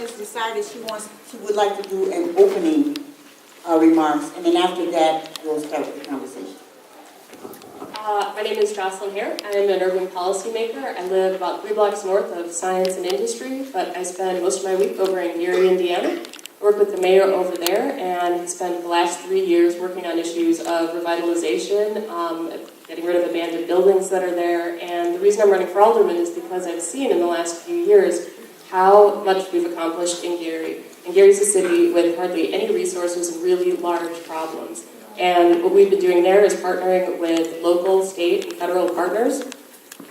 has decided she would like to do an opening remarks, and then after that, we'll start with the conversation. My name is Jocelyn Hare. I am an urban policymaker. I live about 3 blocks north of Science and Industry, but I spend most of my week over in Gary, Indiana. I work with the mayor over there, and I spent the last 3 years working on issues of revitalization, getting rid of abandoned buildings that are there. And the reason I'm running for alderman is because I've seen in the last few years how much we've accomplished in Gary. And Gary's a city with hardly any resources and really large problems. And what we've been doing there is partnering with local, state, and federal partners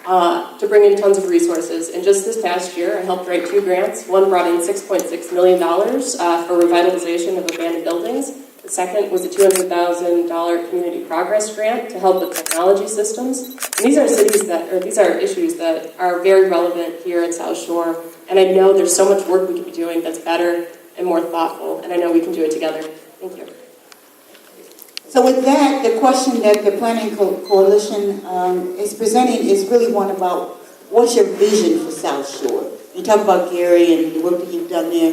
to bring in tons of resources. And just this past year, I helped write 2 grants. One brought in $6.6 million for revitalization of abandoned buildings. The second was a $200,000 community progress grant to help with technology systems. And these are issues that are very relevant here at South Shore. And I know there's so much work we could be doing that's better and more thoughtful. And I know we can do it together. Thank you. So with that, the question that the Planning Coalition is presenting is really one about what's your vision for South Shore? You talk about Gary and the work that you've done there.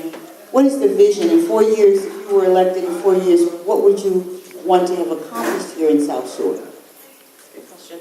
What is the vision? In 4 years, if you were elected in 4 years, what would you want to have accomplished here in South Shore? Good question.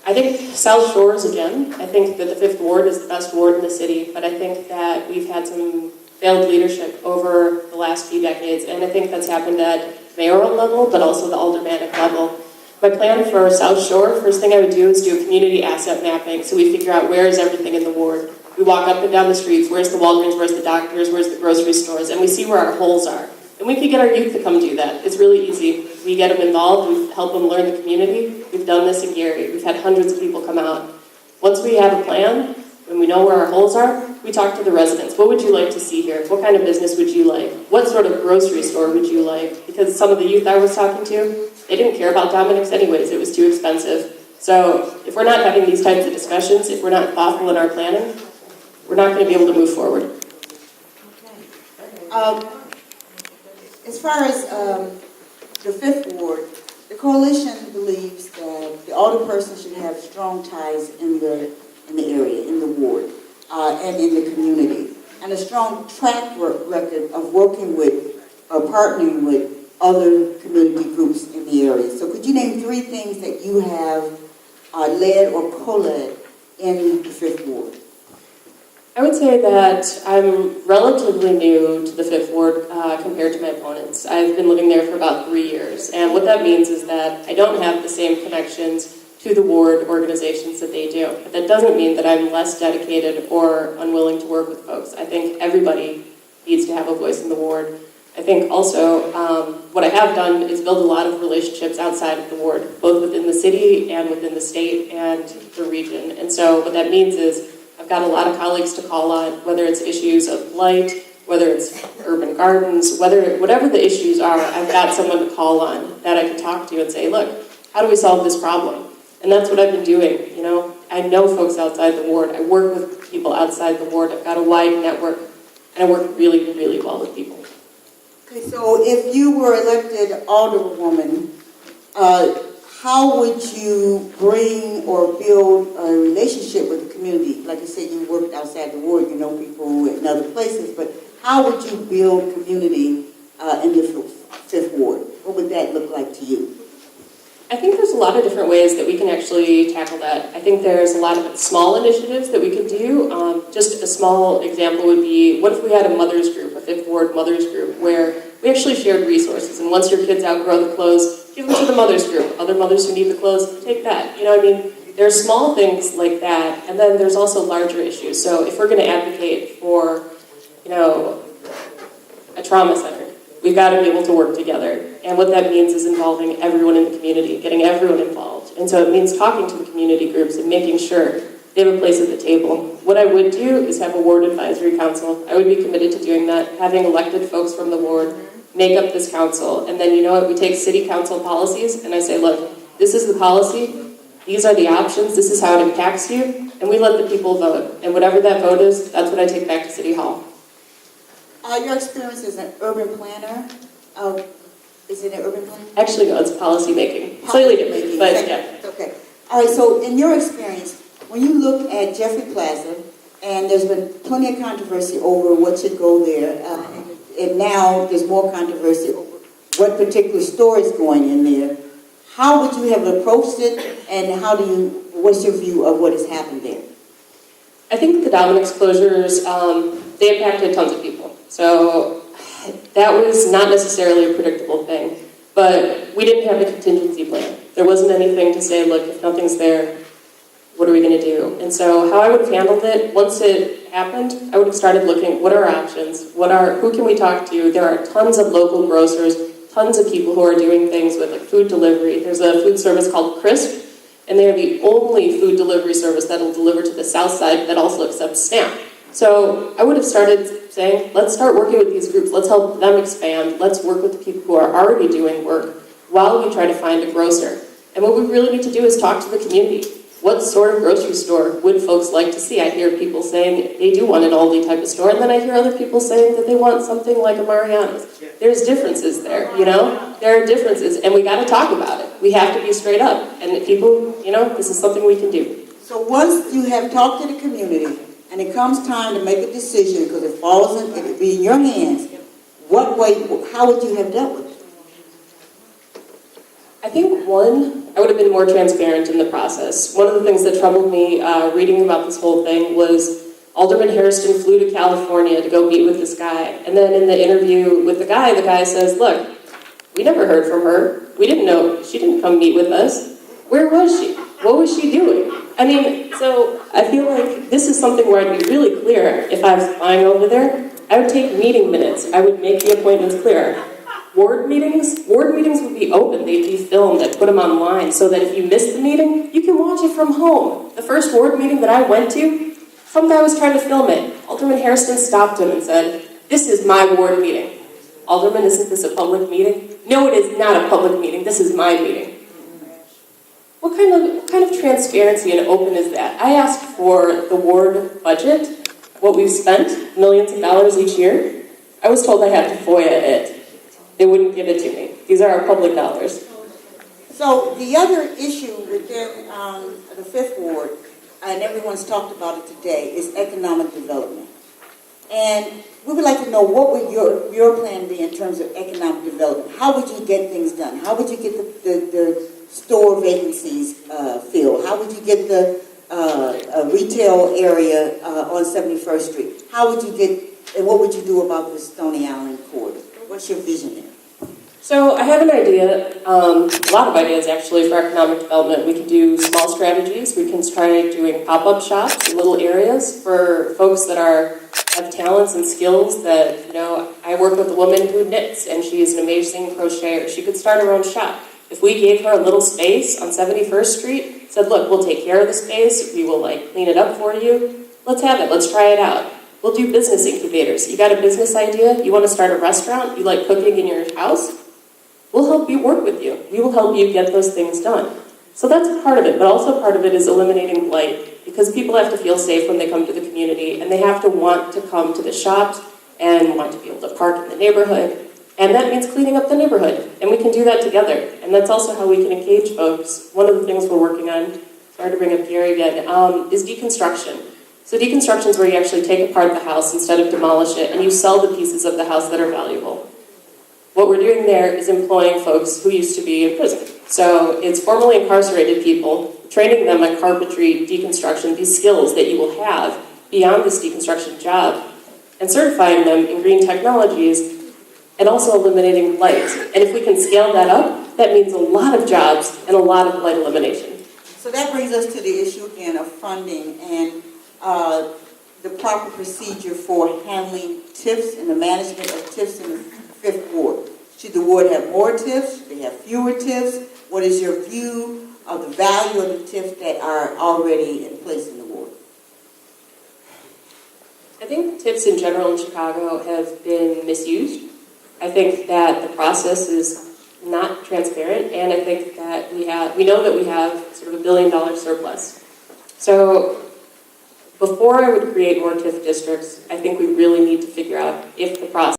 I think South Shores, again, I think that the 5th Ward is the best ward in the city, but I think that we've had some failed leadership over the last few decades, and I think that's happened at mayoral level, but also the aldermanic level. My plan for South Shore, first thing I would do is do a community asset mapping, so we figure out where is everything in the ward. We walk up and down the streets, where's the Walgreens, where's the doctors, where's the grocery stores, and we see where our holes are. And we could get our youth to come do that. It's really easy. We get them involved, we help them learn the community. We've done this in Gary. We've had hundreds of people come out. Once we have a plan, when we know where our holes are, we talk to the residents. What would you like to see here? What kind of business would you like? What sort of grocery store would you like? Because some of the youth I was talking to, they didn't care about Dominick's anyways. It was too expensive. So if we're not having these types of discussions, if we're not thoughtful in our planning, we're not going to be able to move forward. Okay. As far as the 5th Ward, the coalition believes that the alderperson should have strong ties in the area, in the ward, and in the community, and a strong track record of working with or partnering with other community groups in the area. So could you name 3 things that you have led or co-led in the 5th Ward? I would say that I'm relatively new to the 5th Ward compared to my opponents. I've been living there for about 3 years, and what that means is that I don't have the same connections to the ward organizations that they do. But that doesn't mean that I'm less dedicated or unwilling to work with folks. I think everybody needs to have a voice in the ward. I think also what I have done is build a lot of relationships outside of the ward, both within the city and within the state and the region. And so what that means is I've got a lot of colleagues to call on, whether it's issues of light, whether it's urban gardens, whatever the issues are, I've got someone to call on that I can talk to and say, look, how do we solve this problem? And that's what I've been doing, you know. I know folks outside the ward. I work with people outside the ward. I've got a wide network, and I work really, really well with people. Okay, so if you were elected alderwoman, how would you bring or build a relationship with the community? Like I said, you worked outside the ward, you know people in other places, but how would you build community in the 5th Ward? What would that look like to you? I think there's a lot of different ways that we can actually tackle that. I think there's a lot of small initiatives that we could do. Just a small example would be, what if we had a mother's group, a 5th Ward mother's group, where we actually shared resources, and once your kids outgrow the clothes, give them to the mother's group. Other mothers who need the clothes, take that. You know what I mean? There are small things like that, and then there's also larger issues. So if we're going to advocate for, you know, a trauma center, we've got to be able to work together. And what that means is involving everyone in the community, getting everyone involved. And so it means talking to the community groups and making sure they have a place at the table. What I would do is have a ward advisory council. I would be committed to doing that, having elected folks from the ward make up this council. And then, you know what, we take city council policies and I say, look, this is the policy, these are the options, this is how it impacts you, and we let the people vote. And whatever that vote is, that's what I take back to City Hall. Your experience as an urban planner, is it an urban planner? Actually, no, it's policy making. Slightly different, but yeah. Okay. All right, so in your experience, when you look at Jeffrey Plaza and there's been plenty of controversy over what should go there, and now there's more controversy over what particular store is going in there. How would you have approached it, and what's your view of what has happened there? I think the Dominick's closures, they impacted tons of people. So that was not necessarily a predictable thing, but we didn't have a contingency plan. There wasn't anything to say, look, if nothing's there, what are we going to do? And so how I would have handled it, once it happened, I would have started looking, what are our options? Who can we talk to? There are tons of local grocers, tons of people who are doing things with like food delivery. There's a food service called Crisp, and they are the only food delivery service that will deliver to the south side that also accepts SNAP. So I would have started saying, let's start working with these groups, let's help them expand, let's work with the people who are already doing work while we try to find a grocer. And what we really need to do is talk to the community. What sort of grocery store would folks like to see? I hear people saying they do want an Aldi type of store, and then I hear other people saying that they want something like a Mariano's. There's differences there, you know? There are differences, and we got to talk about it. We have to be straight up, and people, you know, this is something we can do. So once you have talked to the community, and it comes time to make a decision, because it falls in, it be in your hands, how would you have dealt with it? I think I would have been more transparent in the process. One of the things that troubled me reading about this whole thing was Alderman Hairston flew to California to go meet with this guy. And then in the interview with the guy says, look, we never heard from her. We didn't know. She didn't come meet with us. Where was she? What was she doing? I mean, so I feel like this is something where I'd be really clear. If I was flying over there, I would take meeting minutes. I would make the appointments clear. Ward meetings would be open. They'd be filmed. I'd put them online so that if you missed the meeting, you can watch it from home. The first ward meeting that I went to, some guy was trying to film it. Alderman Hairston stopped him and said, this is my ward meeting. Alderman, isn't this a public meeting? No, it is not a public meeting. This is my meeting. What kind of transparency and open is that? I asked for the ward budget, what we've spent, millions of dollars each year. I was told I had to FOIA it. They wouldn't give it to me. These are our public dollars. So the other issue within the Fifth Ward, and everyone's talked about it today, is economic development. And we would like to know what would your plan be in terms of economic development. How would you get things done? How would you get the store vacancies filled? How would you get the retail area on 71st Street? How would you and what would you do about the Stony Island corridor? What's your vision there? So I have an idea, a lot of ideas actually for economic development. We can do small strategies. We can try doing pop-up shops in little areas for folks that have talents and skills that, you know, I work with a woman who knits and she is an amazing crocheter. She could start her own shop. If we gave her a little space on 71st Street, said, look, we'll take care of the space, we will clean it up for you, let's have it, let's try it out. We'll do business incubators. You got a business idea? You want to start a restaurant? You like cooking in your house? We'll help you work with you. We will help you get those things done. So that's part of it, but also part of it is eliminating blight, because people have to feel safe when they come to the community, and they have to want to come to the shops and want to be able to park in the neighborhood. And that means cleaning up the neighborhood, and we can do that together. And that's also how we can engage folks. One of the things we're working on, sorry to bring up Gary again, is deconstruction. So deconstruction is where you actually take apart the house instead of demolish it, and you sell the pieces of the house that are valuable. What we're doing there is employing folks who used to be in prison. So it's formerly incarcerated people, training them on carpentry, deconstruction, these skills that you will have beyond this deconstruction job, and certifying them in green technologies, and also eliminating blight. And if we can scale that up, that means a lot of jobs and a lot of blight elimination. So that brings us to the issue again of funding and the proper procedure for handling TIFs and the management of TIFs in the Fifth Ward. Should the ward have more TIFs? Should they have fewer TIFs? What is your view of the value of the TIFs that are already in place in the ward? I think TIFs in general in Chicago have been misused. I think that the process is not transparent, and I think that we know that we have sort of $1 billion surplus. So before I would create more TIF districts, I think we really need to figure out if the process